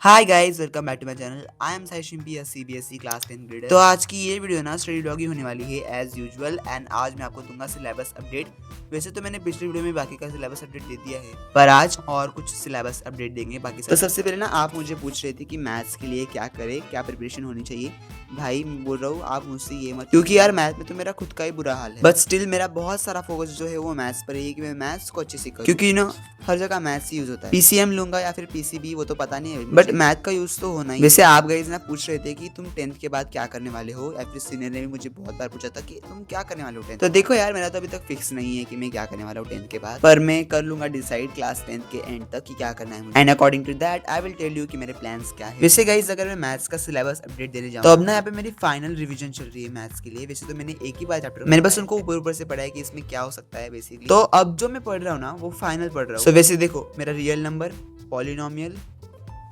Hi guys, welcome back to my channel. I am Sai Shimpi, a CBSE class 10 grader. तो आज की ये video ना स्टडी व्लॉग ही होने वाली है एज यूजुअल। एंड आज मैं आपको दूंगा सिलेबस अपडेट। वैसे तो मैंने पिछली वीडियो में बाकी का सिलेबस अपडेट दे दिया है, पर आज और कुछ सिलेबस अपडेट देंगे बाकी। तो सबसे पहले ना आप मुझे पूछ रहे थे कि मैथ्स के लिए क्या करे, क्या प्रिपरेशन होनी चाहिए। भाई बोल रहा हूँ आप मुझसे ये मत, क्योंकि यार मैथ में तो मेरा खुद का ही बुरा हाल है, बट स्टिल मेरा बहुत सारा फोकस जो है वो मैथ्स पर है कि मैं मैथ्स को अच्छे से करूं, क्योंकि ना हर जगह मैथ्स ही यूज होता है। पीसीएम लूंगा या फिर पीसीबी वो तो पता नहीं है, बट मैथ का यूज तो होना ही। वैसे आप गाइस ना पूछ रहे थे कि तुम 10th के बाद क्या करने वाले हो, या फिर सीनियर ने भी मुझे बहुत बार पूछा था कि तुम क्या करने वाले हो 10th। तो देखो यार, मेरा तो अभी तक फिक्स नहीं है कि मैं क्या करने वाला हूँ 10th के बाद, पर मैं कर लूंगा डिसाइड क्लास 10th के एंड तक कि क्या करना है मुझे। And according to that I will tell you कि मेरे प्लान्स क्या है। वैसे गाइस अगर मैं मैथ्स का सिलेबस अपडेट देने जाऊँ तो अब ना यहाँ पे मेरी फाइनल रिवीजन चल रही है मैथ्स के लिए। वैसे तो मैंने एक ही बार चैप्टर मैंने बस उनको ऊपर ऊपर से पढ़ा है कि इसमें क्या हो सकता है बेसिकली। तो अब जो मैं पढ़ रहा हूँ ना वो फाइनल पढ़ रहा हूँ। वैसे देखो, मेरा real number, polynomial,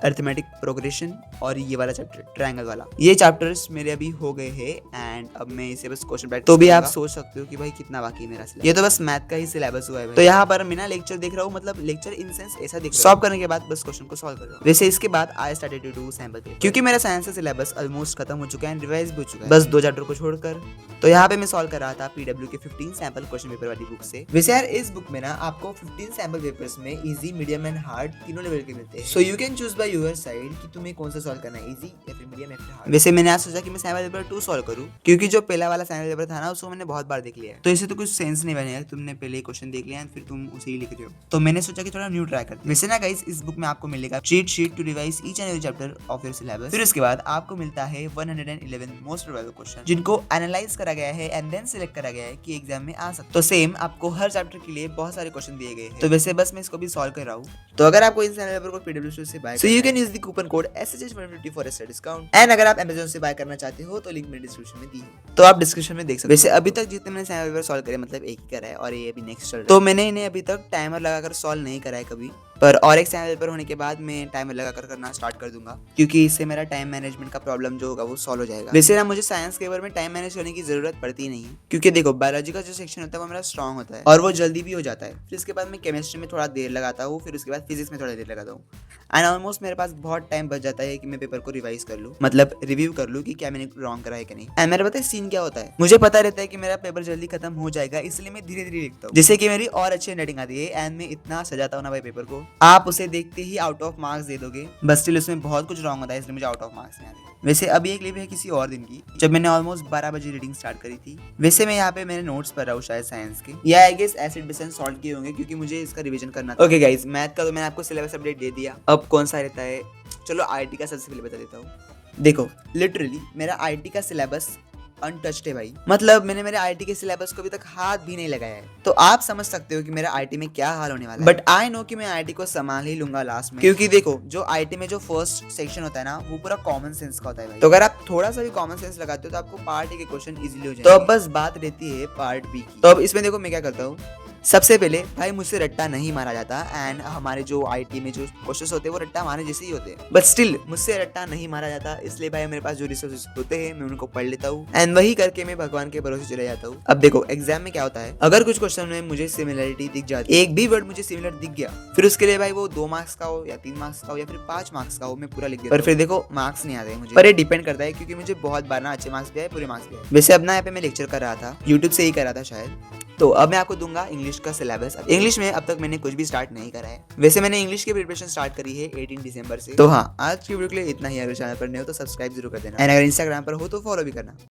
arithmetic progression और ये वाला चैप्टर ट्रायंगल वाला, ये चैप्टर्स मेरे अभी हो गए हैं। एंड अब मैं इसे बस क्वेश्चन प्रैक्टिस, तो भी आप सोच सकते हो कि भाई कितना बाकी है मेरा सिलेबस। ये तो बस मैथ का ही सिलेबस हुआ है भाई। तो यहाँ पर मैं ना लेक्चर देख रहा हूँ, मतलब लेक्चर इन सेंस ऐसा देख रहा हूँ, सॉल्व करने के बाद बस क्वेश्चन को सॉल्व कर रहा हूँ। वैसे इसके बाद I started to do sample paper, क्योंकि मेरा साइंस का सिलेबस ऑलमोस्ट खत्म हो चुका है, रिवाइज भी हो चुका है, बस 2 चैप्टर को छोड़कर। तो यहाँ पे मैं सॉल्व कर रहा था पीडब्ल्यू के 15 सैंपल क्वेश्चन पेपर वाली बुक से। वैसे यार इस बुक में ना आपको 15 सैंपल पेपर्स में इजी, मीडियम एंड हार्ड तीनों लेवल के मिलते हैं। सो you can choose by your side कि तुम्हें कौन सा सॉल्व करना है, इजी या फिर मीडियम या फिर हार्ड। वैसे मैंने आज सोचा कि मैं सैंपल पेपर 2 सॉल्व करूं, क्योंकि जो पहला वाला सैंपल पेपर था ना उसको मैंने बहुत बार देख लिया है, तो इसे तो कुछ सेंस नहीं बनेगा तुमने पहले क्वेश्चन देख लिया फिर तुम उसे ही लिख रहे हो। तो मैंने सोचा कि थोड़ा न्यू ट्राई करते। वैसे ना गाइस इस बुक में आपको मिलेगा cheat sheet to revise each and every chapter of your syllabus. फिर उसके बाद आपको मिलता है 111 मोस्ट प्रोबेबल क्वेश्चन, जिनको एनालाइज करा गया है एंड देन सिलेक्ट करा गया है कि एग्जाम में आ सकते। तो सेम आपको हर चैप्टर के लिए बहुत सारे क्वेश्चन दिए गए हैं। तो वैसे बस मैं इसको भी सॉल्व कर रहा हूँ। तो अगर आपको इन सैंपल पेपर को पीडब्ल्यू से buy, so you can use the coupon code SHH150 for extra discount. And अगर आप Amazon से बाय करना चाहते हो तो लिंक मैंने डिस्क्रिप्शन में दी है, तो आप डिस्क्रिप्शन में देख सकते हो। वैसे अभी तक जितने मैंने सैंपल पेपर सॉल्व करे, मतलब एक ही करा है और ये अभी नेक्स्ट चल रहा है, तो मैंने इन्हें अभी तक टाइमर लगाकर सॉल्व नहीं करा है कभी, पर और एक सैंपल पेपर होने के बाद मैं टाइमर लगाकर करना स्टार्ट कर दूंगा, क्योंकि इससे मेरा टाइम मैनेजमेंट का प्रॉब्लम जो होगा वो सॉल्व हो जाएगा। वैसे ना मुझे साइंस के पेपर में टाइम मैनेज करने की जरूरत पड़ती नहीं है, क्योंकि देखो बायोलॉजी का जो सेक्शन होता है वो मेरा स्ट्रॉन्ग होता है और वो जल्दी भी हो जाता है। फिर इसके बाद मैं केमिस्ट्री में थोड़ा देर लगाता हूँ, फिर उसके बाद फिजिक्स में थोड़ा देर लगाता हूँ। एंड ऑलमोस्ट मेरे पास बहुत टाइम बच जाता है कि मैं पेपर को रिवाइज कर लूँ, मतलब रिव्यू कर लूँ कि क्या मैंने रॉन्ग करा है कि नहीं। एंड मेरा पता है सीन क्या होता है, मुझे पता रहता है कि मेरा पेपर जल्दी खत्म हो जाएगा, इसलिए मैं धीरे धीरे लिखता हूँ, जिससे कि मेरी और अच्छी हैंडराइटिंग आती है। एंड मैं इतना सजाता हूँ ना भाई पेपर को, आप उसे देखते ही आउट ऑफ मार्क्स दे दोगे, बस स्टिल उसमें बहुत कुछ रॉन्ग होता है, इसलिए मुझे आउट ऑफ मार्क्स नहीं आते। वैसे अभी एक क्लिप है किसी और दिन की, जब मैंने ऑलमोस्ट 12 बजे रीडिंग स्टार्ट करी थी। वैसे मैं यहाँ पे मेरे नोट्स पढ़ रहा हूँ शायद साइंस के, या I guess acid base and salt के होंगे, क्योंकि मुझे इसका रिवीजन करना था। ओके गाइस, मैथ का तो मैंने आपको सिलेबस अपडेट दे दिया। अब कौन सा रहता है, चलो आईटी का सबसे पहले बता देता हूँ। देखो लिटरली मेरा आईटी का सिलेबस अनटच्ड है भाई, मतलब मैंने मेरे आईटी के सिलेबस को अभी तक हाथ भी नहीं लगाया है। तो आप समझ सकते हो कि मेरा आईटी में क्या हाल होने वाला है, बट आई नो कि मैं आईटी को संभाल ही लूंगा लास्ट में, क्योंकि देखो जो आईटी में जो फर्स्ट सेक्शन होता है ना वो पूरा कॉमन सेंस का होता है भाई। तो अगर आप थोड़ा सा भी कॉमन सेंस लगाते हो तो आपको पार्ट ए के क्वेश्चन इजीली हो जाएंगे। तो अब बस बात रहती है पार्ट बी की। तो अब इसमें देखो मैं क्या करता हूँ, सबसे पहले भाई मुझसे रट्टा नहीं मारा जाता। एंड हमारे जो आईटी में जो क्वेश्चंस होते हैं वो रट्टा मारने जैसे ही होते हैं, बट स्टिल मुझसे रट्टा नहीं मारा जाता, इसलिए भाई मेरे पास जो रिसोर्सेज होते हैं मैं उनको पढ़ लेता हूँ एंड वही करके मैं भगवान के भरोसे चले जाता हूँ। अब देखो एग्जाम में क्या होता है, अगर कुछ क्वेश्चन में मुझे सिमिलरिटी दिख जाती है, एक भी वर्ड मुझे सिमिलर दिख गया, फिर उसके लिए भाई वो 2 मार्क्स का हो या 3 मार्क्स का हो या फिर 5 मार्क्स का हो, मैं पूरा लिख देता हूं। पर फिर देखो मार्क्स नहीं आते मुझे, पर ये डिपेंड करता है, क्योंकि मुझे बहुत बार ना अच्छे मार्क्स भी आए, पूरे मार्क्स भी आए। वैसे अब ना यहाँ पे मैं लेक्चर कर रहा था, यूट्यूब से ही कर रहा था शायद। तो अब मैं आपको दूंगा इंग्लिश का सिलेबस। इंग्लिश में अब तक मैंने कुछ भी स्टार्ट नहीं करा है। वैसे मैंने इंग्लिश की प्रिपरेशन स्टार्ट करी है 18 दिसंबर से। तो हाँ, आज की वीडियो के लिए इतना ही। अगर चैनल पर नए हो तो सब्सक्राइब जरूर कर देना, एंड अगर इंस्टाग्राम पर हो तो फॉलो भी करना।